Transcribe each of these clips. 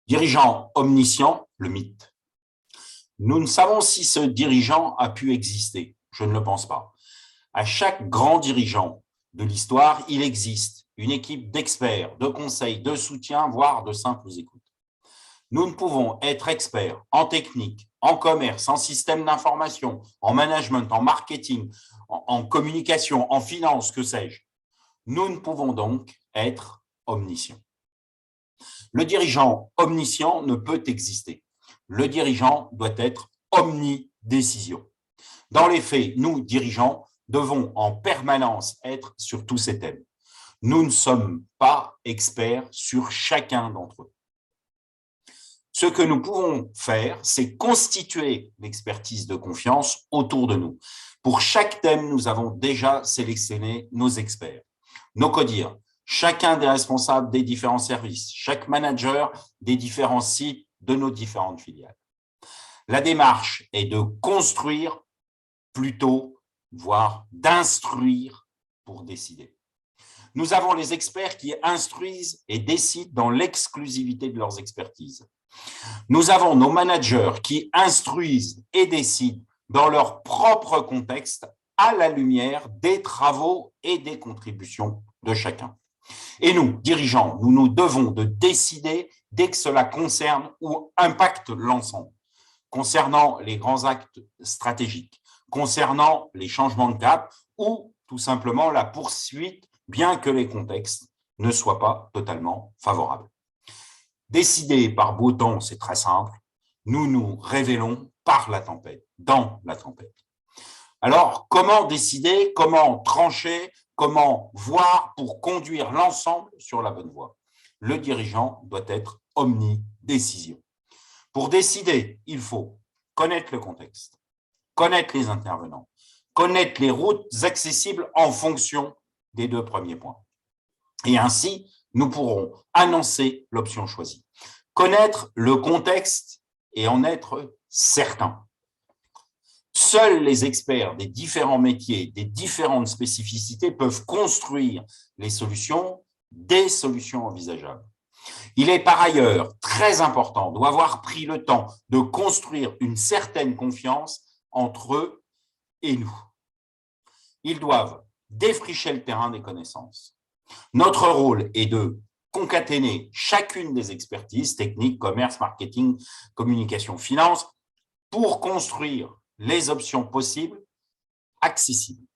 Dirigeant omniscient, le mythe. Nous ne savons si ce dirigeant a pu exister. Je ne le pense pas. À chaque grand dirigeant de l'histoire, il existe une équipe d'experts, de conseils, de soutien, voire de simples écoutes. Nous ne pouvons être experts en technique, en commerce, en système d'information, en management, en marketing, en communication, en finance, que sais-je. Nous ne pouvons donc être omniscients. Le dirigeant omniscient ne peut exister. Le dirigeant doit être omnidécision. Dans les faits, nous, dirigeants, devons en permanence être sur tous ces thèmes. Nous ne sommes pas experts sur chacun d'entre eux. Ce que nous pouvons faire, c'est constituer l'expertise de confiance autour de nous. Pour chaque thème, nous avons déjà sélectionné nos experts, nos codires, chacun des responsables des différents services, chaque manager des différents sites de nos différentes filiales. La démarche est de construire plutôt, voire d'instruire pour décider. Nous avons les experts qui instruisent et décident dans l'exclusivité de leurs expertises. Nous avons nos managers qui instruisent et décident dans leur propre contexte à la lumière des travaux et des contributions de chacun. Et nous, dirigeants, nous nous devons de décider dès que cela concerne ou impacte l'ensemble, concernant les grands actes stratégiques, concernant les changements de cap ou tout simplement la poursuite, bien que les contextes ne soient pas totalement favorables. Décider par beau temps, c'est très simple. Nous nous révélons par la tempête, dans la tempête. Alors, comment décider, comment trancher, comment voir pour conduire l'ensemble sur la bonne voie? Le dirigeant doit être omnidécision. Pour décider, il faut connaître le contexte, connaître les intervenants, connaître les routes accessibles en fonction des deux premiers points. Et ainsi, nous pourrons annoncer l'option choisie. Connaître le contexte et en être certain. Seuls les experts des différents métiers, des différentes spécificités peuvent construire les solutions, des solutions envisageables. Il est par ailleurs très important d'avoir pris le temps de construire une certaine confiance entre eux et nous. Ils doivent défricher le terrain des connaissances. Notre rôle est de concaténer chacune des expertises, techniques, commerce, marketing, communication, finance, pour construire les options possibles, accessibles.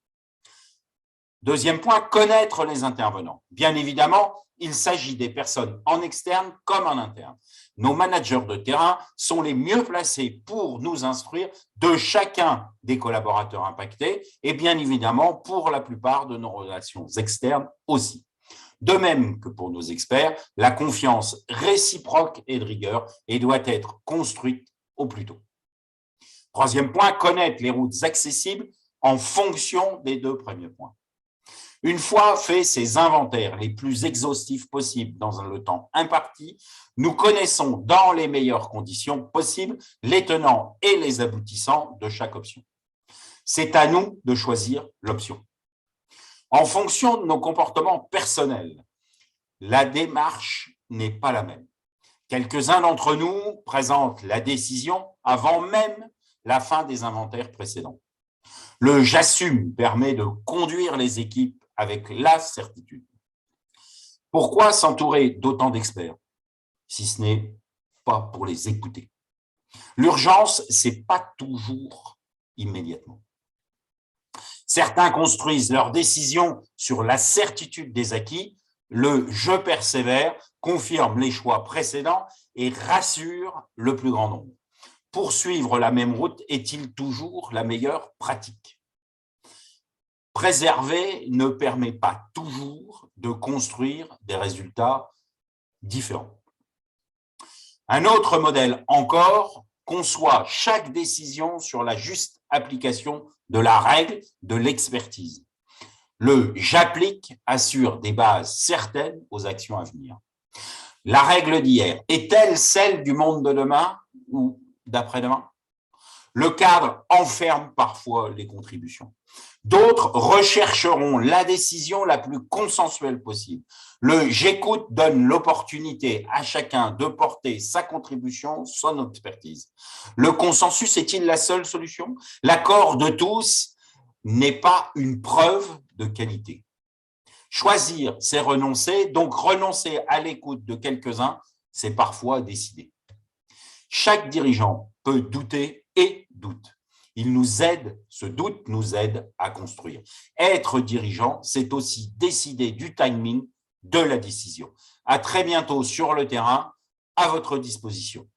Deuxième point, connaître les intervenants. Bien évidemment, il s'agit des personnes en externe comme en interne. Nos managers de terrain sont les mieux placés pour nous instruire de chacun des collaborateurs impactés et bien évidemment pour la plupart de nos relations externes aussi. De même que pour nos experts, la confiance réciproque est de rigueur et doit être construite au plus tôt. Troisième point, connaître les routes accessibles en fonction des deux premiers points. Une fois fait ces inventaires les plus exhaustifs possibles dans le temps imparti, nous connaissons dans les meilleures conditions possibles les tenants et les aboutissants de chaque option. C'est à nous de choisir l'option. En fonction de nos comportements personnels, la démarche n'est pas la même. Quelques-uns d'entre nous présentent la décision avant même la fin des inventaires précédents. Le « j'assume » permet de conduire les équipes avec la certitude. Pourquoi s'entourer d'autant d'experts, si ce n'est pas pour les écouter? L'urgence, ce n'est pas toujours immédiatement. Certains construisent leurs décisions sur la certitude des acquis. Le « je persévère » confirme les choix précédents et rassure le plus grand nombre. Poursuivre la même route est-il toujours la meilleure pratique? Préserver ne permet pas toujours de construire des résultats différents. Un autre modèle encore conçoit chaque décision sur la juste application de la règle de l'expertise. Le « j'applique » assure des bases certaines aux actions à venir. La règle d'hier est-elle celle du monde de demain ou d'après-demain? Le cadre enferme parfois les contributions. D'autres rechercheront la décision la plus consensuelle possible. Le « j'écoute » donne l'opportunité à chacun de porter sa contribution, son expertise. Le consensus est-il la seule solution? L'accord de tous n'est pas une preuve de qualité. Choisir, c'est renoncer, donc renoncer à l'écoute de quelques-uns, c'est parfois décider. Chaque dirigeant peut douter et doute. Il nous aide, ce doute nous aide à construire. Être dirigeant, c'est aussi décider du timing de la décision. À très bientôt sur le terrain, à votre disposition.